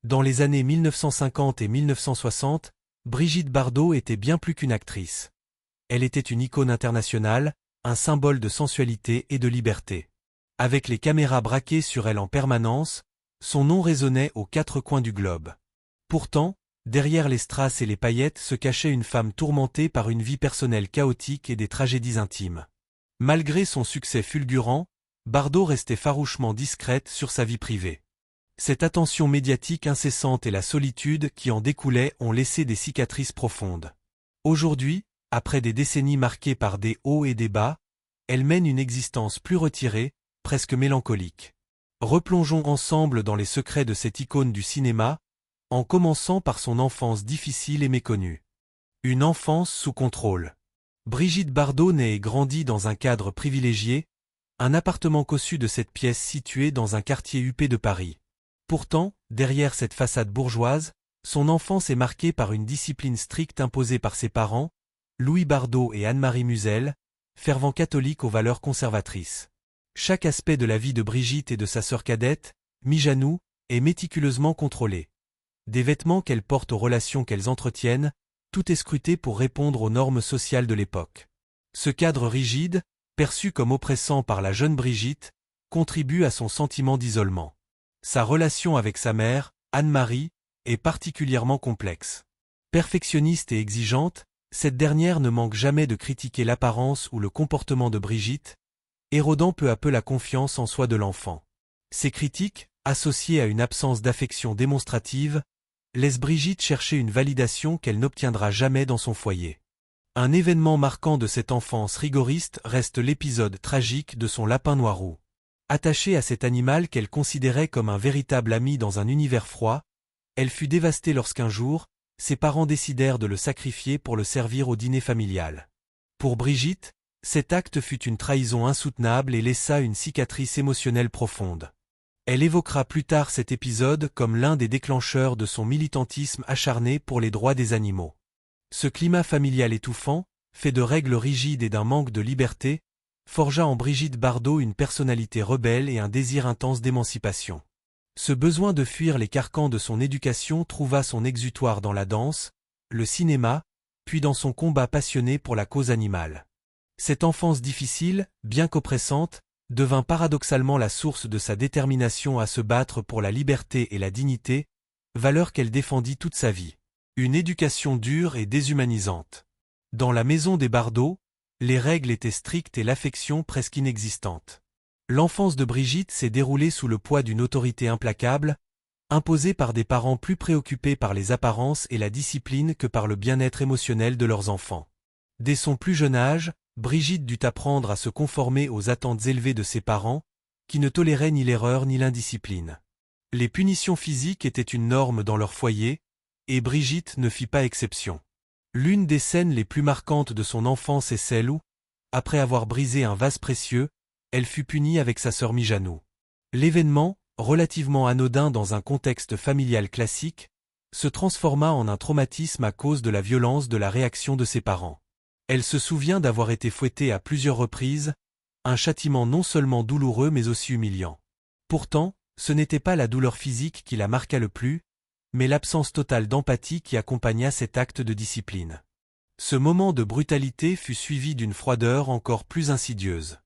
Dans les années 1950 et 1960, Brigitte Bardot était bien plus qu'une actrice. Elle était une icône internationale, un symbole de sensualité et de liberté. Avec les caméras braquées sur elle en permanence, son nom résonnait aux quatre coins du globe. Pourtant, derrière les strass et les paillettes se cachait une femme tourmentée par une vie personnelle chaotique et des tragédies intimes. Malgré son succès fulgurant, Bardot restait farouchement discrète sur sa vie privée. Cette attention médiatique incessante et la solitude qui en découlait ont laissé des cicatrices profondes. Aujourd'hui, après des décennies marquées par des hauts et des bas, elle mène une existence plus retirée, presque mélancolique. Replongeons ensemble dans les secrets de cette icône du cinéma, en commençant par son enfance difficile et méconnue. Une enfance sous contrôle. Brigitte Bardot naît et grandit dans un cadre privilégié, un appartement cossu de cette pièce située dans un quartier huppé de Paris. Pourtant, derrière cette façade bourgeoise, son enfance est marquée par une discipline stricte imposée par ses parents, Louis Bardot et Anne-Marie Musel, fervents catholiques aux valeurs conservatrices. Chaque aspect de la vie de Brigitte et de sa sœur cadette, Mijanou, est méticuleusement contrôlé. Des vêtements qu'elles portent aux relations qu'elles entretiennent, tout est scruté pour répondre aux normes sociales de l'époque. Ce cadre rigide, perçu comme oppressant par la jeune Brigitte, contribue à son sentiment d'isolement. Sa relation avec sa mère, Anne-Marie, est particulièrement complexe. Perfectionniste et exigeante, cette dernière ne manque jamais de critiquer l'apparence ou le comportement de Brigitte, érodant peu à peu la confiance en soi de l'enfant. Ces critiques, associées à une absence d'affection démonstrative, laissent Brigitte chercher une validation qu'elle n'obtiendra jamais dans son foyer. Un événement marquant de cette enfance rigoriste reste l'épisode tragique de son lapin Noirou. Attachée à cet animal qu'elle considérait comme un véritable ami dans un univers froid, elle fut dévastée lorsqu'un jour, ses parents décidèrent de le sacrifier pour le servir au dîner familial. Pour Brigitte, cet acte fut une trahison insoutenable et laissa une cicatrice émotionnelle profonde. Elle évoquera plus tard cet épisode comme l'un des déclencheurs de son militantisme acharné pour les droits des animaux. Ce climat familial étouffant, fait de règles rigides et d'un manque de liberté, forgea en Brigitte Bardot une personnalité rebelle et un désir intense d'émancipation. Ce besoin de fuir les carcans de son éducation trouva son exutoire dans la danse, le cinéma, puis dans son combat passionné pour la cause animale. Cette enfance difficile, bien qu'oppressante, devint paradoxalement la source de sa détermination à se battre pour la liberté et la dignité, valeurs qu'elle défendit toute sa vie. Une éducation dure et déshumanisante. Dans la maison des Bardot, les règles étaient strictes et l'affection presque inexistante. L'enfance de Brigitte s'est déroulée sous le poids d'une autorité implacable, imposée par des parents plus préoccupés par les apparences et la discipline que par le bien-être émotionnel de leurs enfants. Dès son plus jeune âge, Brigitte dut apprendre à se conformer aux attentes élevées de ses parents, qui ne toléraient ni l'erreur ni l'indiscipline. Les punitions physiques étaient une norme dans leur foyer, et Brigitte ne fit pas exception. L'une des scènes les plus marquantes de son enfance est celle où, après avoir brisé un vase précieux, elle fut punie avec sa sœur Mijanou. L'événement, relativement anodin dans un contexte familial classique, se transforma en un traumatisme à cause de la violence de la réaction de ses parents. Elle se souvient d'avoir été fouettée à plusieurs reprises, un châtiment non seulement douloureux mais aussi humiliant. Pourtant, ce n'était pas la douleur physique qui la marqua le plus, mais l'absence totale d'empathie qui accompagna cet acte de discipline. Ce moment de brutalité fut suivi d'une froideur encore plus insidieuse.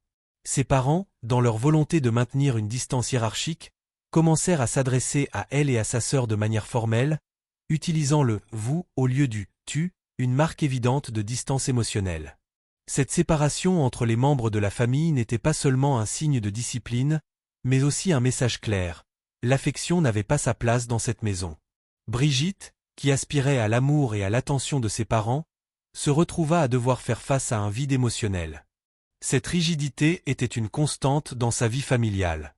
Ses parents, dans leur volonté de maintenir une distance hiérarchique, commencèrent à s'adresser à elle et à sa sœur de manière formelle, utilisant le « vous » au lieu du « tu », une marque évidente de distance émotionnelle. Cette séparation entre les membres de la famille n'était pas seulement un signe de discipline, mais aussi un message clair. L'affection n'avait pas sa place dans cette maison. Brigitte, qui aspirait à l'amour et à l'attention de ses parents, se retrouva à devoir faire face à un vide émotionnel. Cette rigidité était une constante dans sa vie familiale.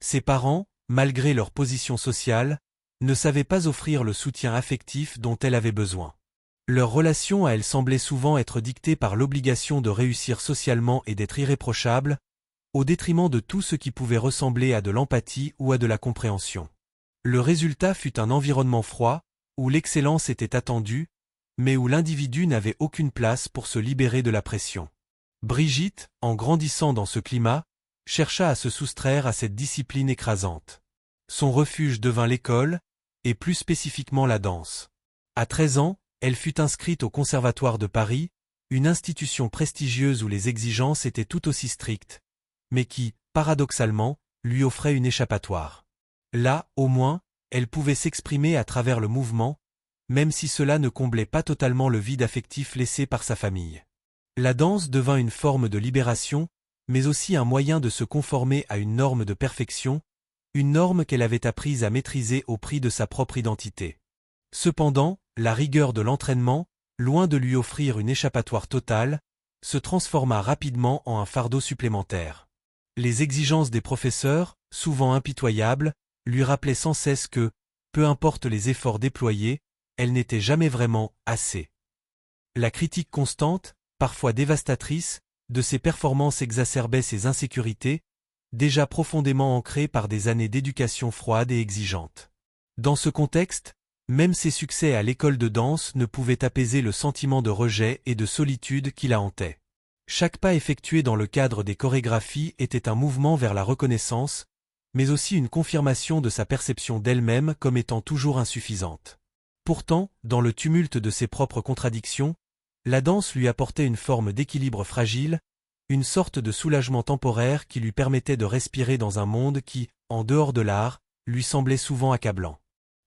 Ses parents, malgré leur position sociale, ne savaient pas offrir le soutien affectif dont elle avait besoin. Leur relation à elle semblait souvent être dictée par l'obligation de réussir socialement et d'être irréprochable, au détriment de tout ce qui pouvait ressembler à de l'empathie ou à de la compréhension. Le résultat fut un environnement froid, où l'excellence était attendue, mais où l'individu n'avait aucune place pour se libérer de la pression. Brigitte, en grandissant dans ce climat, chercha à se soustraire à cette discipline écrasante. Son refuge devint l'école, et plus spécifiquement la danse. À 13 ans, elle fut inscrite au Conservatoire de Paris, une institution prestigieuse où les exigences étaient tout aussi strictes, mais qui, paradoxalement, lui offrait une échappatoire. Là, au moins, elle pouvait s'exprimer à travers le mouvement, même si cela ne comblait pas totalement le vide affectif laissé par sa famille. La danse devint une forme de libération, mais aussi un moyen de se conformer à une norme de perfection, une norme qu'elle avait apprise à maîtriser au prix de sa propre identité. Cependant, la rigueur de l'entraînement, loin de lui offrir une échappatoire totale, se transforma rapidement en un fardeau supplémentaire. Les exigences des professeurs, souvent impitoyables, lui rappelaient sans cesse que, peu importe les efforts déployés, elle n'était jamais vraiment assez. La critique constante, parfois dévastatrice, de ses performances exacerbait ses insécurités, déjà profondément ancrées par des années d'éducation froide et exigeante. Dans ce contexte, même ses succès à l'école de danse ne pouvaient apaiser le sentiment de rejet et de solitude qui la hantait. Chaque pas effectué dans le cadre des chorégraphies était un mouvement vers la reconnaissance, mais aussi une confirmation de sa perception d'elle-même comme étant toujours insuffisante. Pourtant, dans le tumulte de ses propres contradictions, la danse lui apportait une forme d'équilibre fragile, une sorte de soulagement temporaire qui lui permettait de respirer dans un monde qui, en dehors de l'art, lui semblait souvent accablant.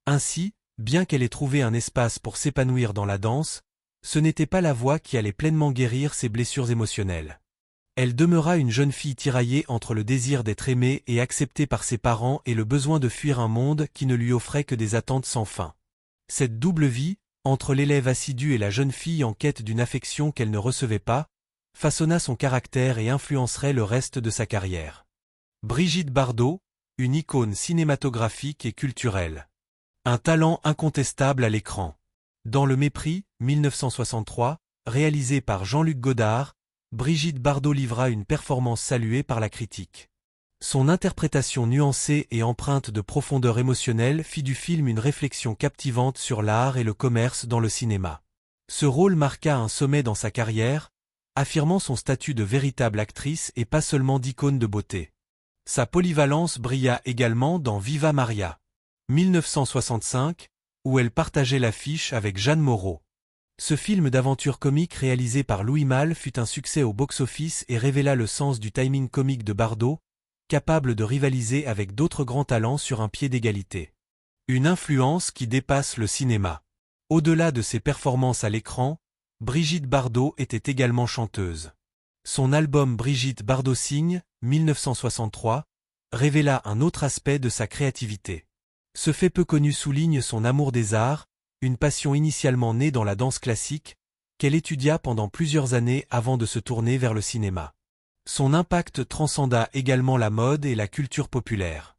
Ainsi, bien qu'elle ait trouvé un espace pour s'épanouir dans la danse, ce n'était pas la voie qui allait pleinement guérir ses blessures émotionnelles. Elle demeura une jeune fille tiraillée entre le désir d'être aimée et acceptée par ses parents et le besoin de fuir un monde qui ne lui offrait que des attentes sans fin. Cette double vie, entre l'élève assidu et la jeune fille en quête d'une affection qu'elle ne recevait pas, façonna son caractère et influencerait le reste de sa carrière. Brigitte Bardot, une icône cinématographique et culturelle. Un talent incontestable à l'écran. Dans Le Mépris, 1963, réalisé par Jean-Luc Godard, Brigitte Bardot livra une performance saluée par la critique. Son interprétation nuancée et empreinte de profondeur émotionnelle fit du film une réflexion captivante sur l'art et le commerce dans le cinéma. Ce rôle marqua un sommet dans sa carrière, affirmant son statut de véritable actrice et pas seulement d'icône de beauté. Sa polyvalence brilla également dans Viva Maria, 1965, où elle partageait l'affiche avec Jeanne Moreau. Ce film d'aventure comique réalisé par Louis Malle fut un succès au box-office et révéla le sens du timing comique de Bardot, capable de rivaliser avec d'autres grands talents sur un pied d'égalité. Une influence qui dépasse le cinéma. Au-delà de ses performances à l'écran, Brigitte Bardot était également chanteuse. Son album Brigitte Bardot Signe, 1963, révéla un autre aspect de sa créativité. Ce fait peu connu souligne son amour des arts, une passion initialement née dans la danse classique, qu'elle étudia pendant plusieurs années avant de se tourner vers le cinéma. Son impact transcenda également la mode et la culture populaire.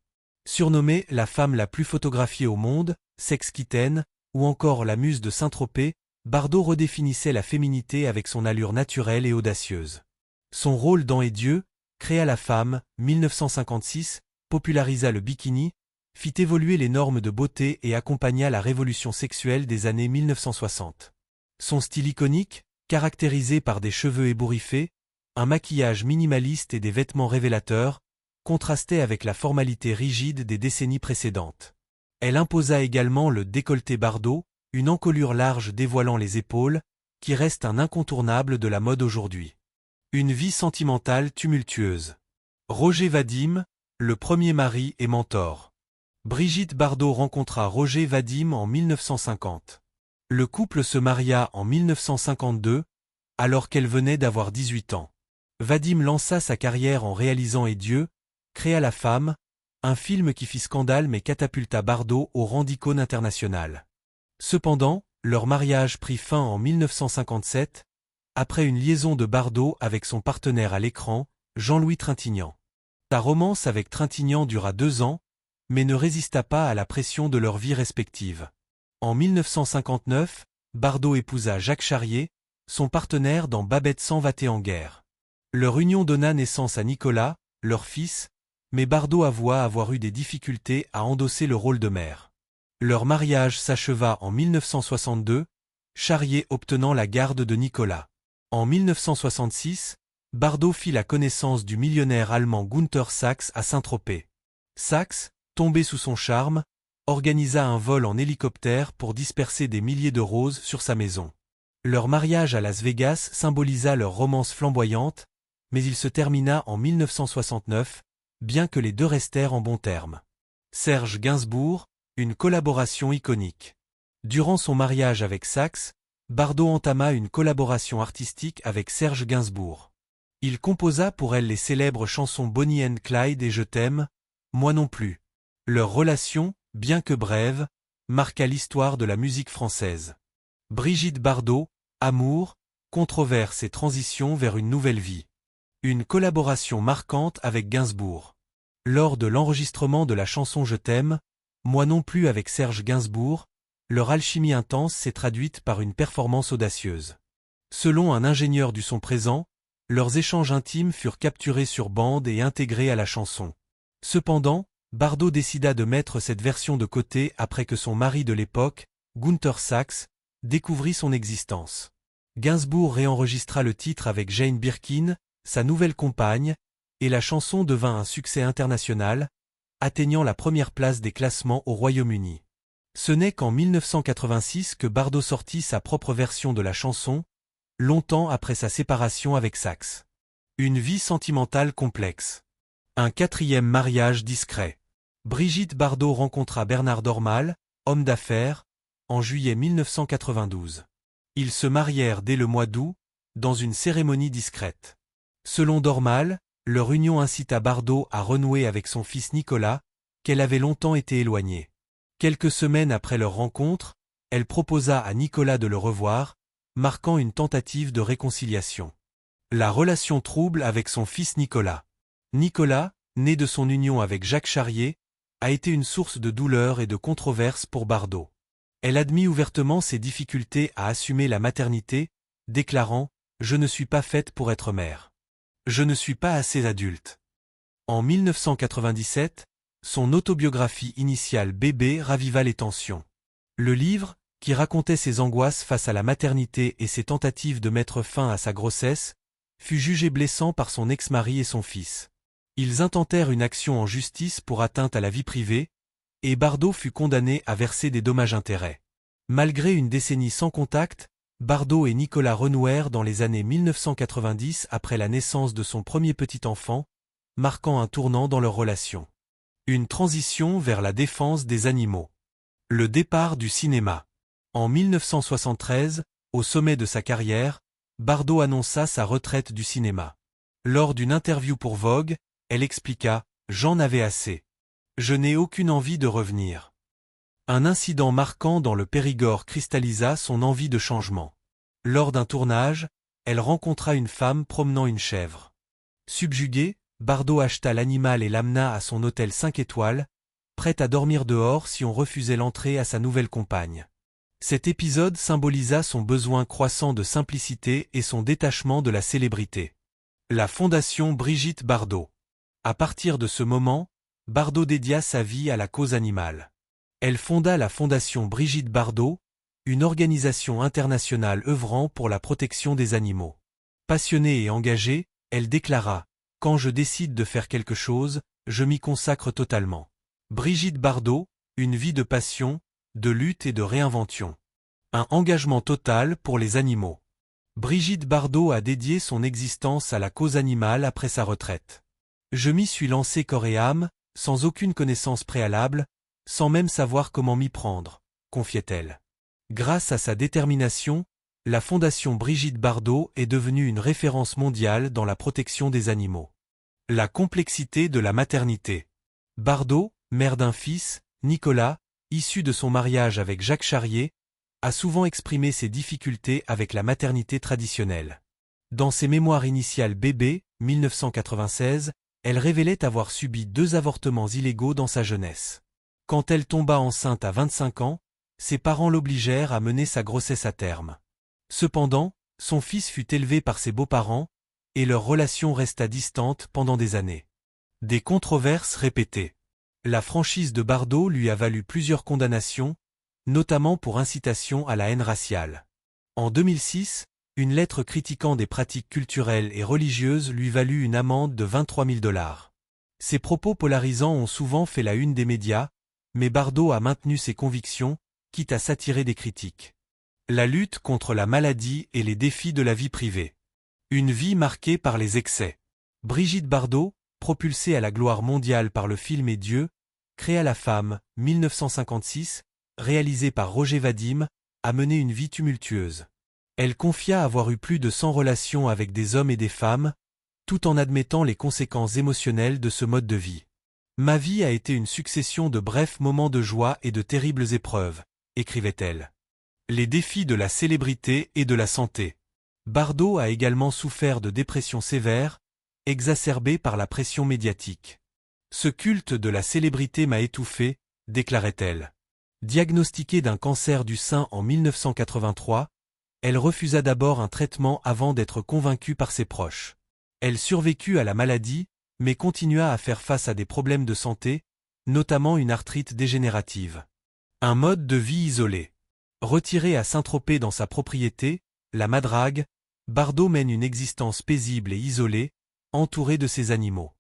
Surnommée la femme la plus photographiée au monde, Sex-Kitten, ou encore la muse de Saint-Tropez, Bardot redéfinissait la féminité avec son allure naturelle et audacieuse. Son rôle dans Et Dieu, créa la femme, 1956, popularisa le bikini, fit évoluer les normes de beauté et accompagna la révolution sexuelle des années 1960. Son style iconique, caractérisé par des cheveux ébouriffés, un maquillage minimaliste et des vêtements révélateurs, contrastait avec la formalité rigide des décennies précédentes. Elle imposa également le décolleté Bardot, une encolure large dévoilant les épaules, qui reste un incontournable de la mode aujourd'hui. Une vie sentimentale tumultueuse. Roger Vadim, le premier mari et mentor. Brigitte Bardot rencontra Roger Vadim en 1950. Le couple se maria en 1952, alors qu'elle venait d'avoir 18 ans. Vadim lança sa carrière en réalisant Et Dieu, créa La Femme, un film qui fit scandale mais catapulta Bardot au rang d'icône internationale. Cependant, leur mariage prit fin en 1957, après une liaison de Bardot avec son partenaire à l'écran, Jean-Louis Trintignant. Sa romance avec Trintignant dura 2 ans, mais ne résista pas à la pression de leur vie respective. En 1959, Bardot épousa Jacques Charrier, son partenaire dans Babette s'en va-t-elle en guerre. Leur union donna naissance à Nicolas, leur fils, mais Bardot avoua avoir eu des difficultés à endosser le rôle de mère. Leur mariage s'acheva en 1962, Charrier obtenant la garde de Nicolas. En 1966, Bardot fit la connaissance du millionnaire allemand Günther Sachs à Saint-Tropez. Sachs, tombé sous son charme, organisa un vol en hélicoptère pour disperser des milliers de roses sur sa maison. Leur mariage à Las Vegas symbolisa leur romance flamboyante, mais il se termina en 1969, bien que les deux restèrent en bons termes. Serge Gainsbourg, une collaboration iconique. Durant son mariage avec Sax, Bardot entama une collaboration artistique avec Serge Gainsbourg. Il composa pour elle les célèbres chansons Bonnie and Clyde et Je t'aime, Moi non plus. Leur relation, bien que brève, marqua l'histoire de la musique française. Brigitte Bardot, amour, controverse et transition vers une nouvelle vie. Une collaboration marquante avec Gainsbourg. Lors de l'enregistrement de la chanson Je t'aime, Moi non plus avec Serge Gainsbourg, leur alchimie intense s'est traduite par une performance audacieuse. Selon un ingénieur du son présent, leurs échanges intimes furent capturés sur bande et intégrés à la chanson. Cependant, Bardot décida de mettre cette version de côté après que son mari de l'époque, Gunther Sachs, découvrit son existence. Gainsbourg réenregistra le titre avec Jane Birkin, sa nouvelle compagne, et la chanson devint un succès international, atteignant la première place des classements au Royaume-Uni. Ce n'est qu'en 1986 que Bardot sortit sa propre version de la chanson, longtemps après sa séparation avec Sax. Une vie sentimentale complexe. Un quatrième mariage discret. Brigitte Bardot rencontra Bernard Dormal, homme d'affaires, en juillet 1992. Ils se marièrent dès le mois d'août, dans une cérémonie discrète. Selon Dormal, leur union incita Bardot à renouer avec son fils Nicolas, qu'elle avait longtemps été éloignée. Quelques semaines après leur rencontre, elle proposa à Nicolas de le revoir, marquant une tentative de réconciliation. La relation trouble avec son fils Nicolas. Nicolas, né de son union avec Jacques Charrier, a été une source de douleur et de controverse pour Bardot. Elle admit ouvertement ses difficultés à assumer la maternité, déclarant « Je ne suis pas faite pour être mère. Je ne suis pas assez adulte ». En 1997, son autobiographie initiale Bébé raviva les tensions. Le livre, qui racontait ses angoisses face à la maternité et ses tentatives de mettre fin à sa grossesse, fut jugé blessant par son ex-mari et son fils. Ils intentèrent une action en justice pour atteinte à la vie privée, et Bardot fut condamné à verser des dommages-intérêts. Malgré une décennie sans contact, Bardot et Nicolas renouèrent dans les années 1990 après la naissance de son premier petit enfant, marquant un tournant dans leur relation. Une transition vers la défense des animaux. Le départ du cinéma. En 1973, au sommet de sa carrière, Bardot annonça sa retraite du cinéma. Lors d'une interview pour Vogue, elle expliqua « J'en avais assez. Je n'ai aucune envie de revenir ». Un incident marquant dans le Périgord cristallisa son envie de changement. Lors d'un tournage, elle rencontra une femme promenant une chèvre. Subjugué, Bardot acheta l'animal et l'amena à son hôtel 5 étoiles, prêt à dormir dehors si on refusait l'entrée à sa nouvelle compagne. Cet épisode symbolisa son besoin croissant de simplicité et son détachement de la célébrité. La Fondation Brigitte Bardot. À partir de ce moment, Bardot dédia sa vie à la cause animale. Elle fonda la Fondation Brigitte Bardot, une organisation internationale œuvrant pour la protection des animaux. Passionnée et engagée, elle déclara « Quand je décide de faire quelque chose, je m'y consacre totalement ». Brigitte Bardot, une vie de passion, de lutte et de réinvention. Un engagement total pour les animaux. Brigitte Bardot a dédié son existence à la cause animale après sa retraite. Je m'y suis lancée corps et âme, sans aucune connaissance préalable, sans même savoir comment m'y prendre, confiait-elle. Grâce à sa détermination, la Fondation Brigitte Bardot est devenue une référence mondiale dans la protection des animaux. La complexité de la maternité. Bardot, mère d'un fils, Nicolas, issu de son mariage avec Jacques Charrier, a souvent exprimé ses difficultés avec la maternité traditionnelle. Dans ses mémoires initiales Bébé, 1996, elle révélait avoir subi 2 avortements illégaux dans sa jeunesse. Quand elle tomba enceinte à 25 ans, ses parents l'obligèrent à mener sa grossesse à terme. Cependant, son fils fut élevé par ses beaux-parents, et leur relation resta distante pendant des années. Des controverses répétées. La franchise de Bardot lui a valu plusieurs condamnations, notamment pour incitation à la haine raciale. En 2006, une lettre critiquant des pratiques culturelles et religieuses lui valut une amende de 23 000 $. Ses propos polarisants ont souvent fait la une des médias, mais Bardot a maintenu ses convictions, quitte à s'attirer des critiques. La lutte contre la maladie et les défis de la vie privée. Une vie marquée par les excès. Brigitte Bardot, propulsée à la gloire mondiale par le film Et Dieu, créa La Femme, 1956, réalisée par Roger Vadim, a mené une vie tumultueuse. Elle confia avoir eu plus de 100 relations avec des hommes et des femmes, tout en admettant les conséquences émotionnelles de ce mode de vie. Ma vie a été une succession de brefs moments de joie et de terribles épreuves, écrivait-elle. Les défis de la célébrité et de la santé. Bardot a également souffert de dépression sévère, exacerbée par la pression médiatique. Ce culte de la célébrité m'a étouffée, déclarait-elle. Diagnostiquée d'un cancer du sein en 1983, elle refusa d'abord un traitement avant d'être convaincue par ses proches. Elle survécut à la maladie, mais continua à faire face à des problèmes de santé, notamment une arthrite dégénérative. Un mode de vie isolé. Retirée à Saint-Tropez dans sa propriété, la Madrague, Bardot mène une existence paisible et isolée, entourée de ses animaux.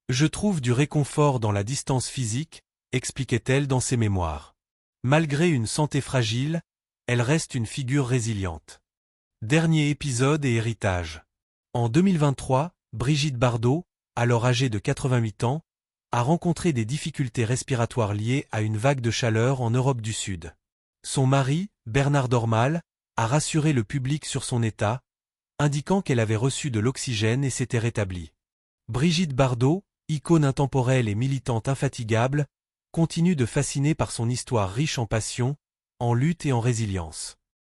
Je trouve du réconfort dans la distance physique, expliquait-elle dans ses mémoires. Malgré une santé fragile, elle reste une figure résiliente. Dernier épisode et héritage. En 2023, Brigitte Bardot, alors âgée de 88 ans, a rencontré des difficultés respiratoires liées à une vague de chaleur en Europe du Sud. Son mari, Bernard Dormal, a rassuré le public sur son état, indiquant qu'elle avait reçu de l'oxygène et s'était rétablie. Brigitte Bardot, icône intemporelle et militante infatigable, continue de fasciner par son histoire riche en passion, en lutte et en résilience.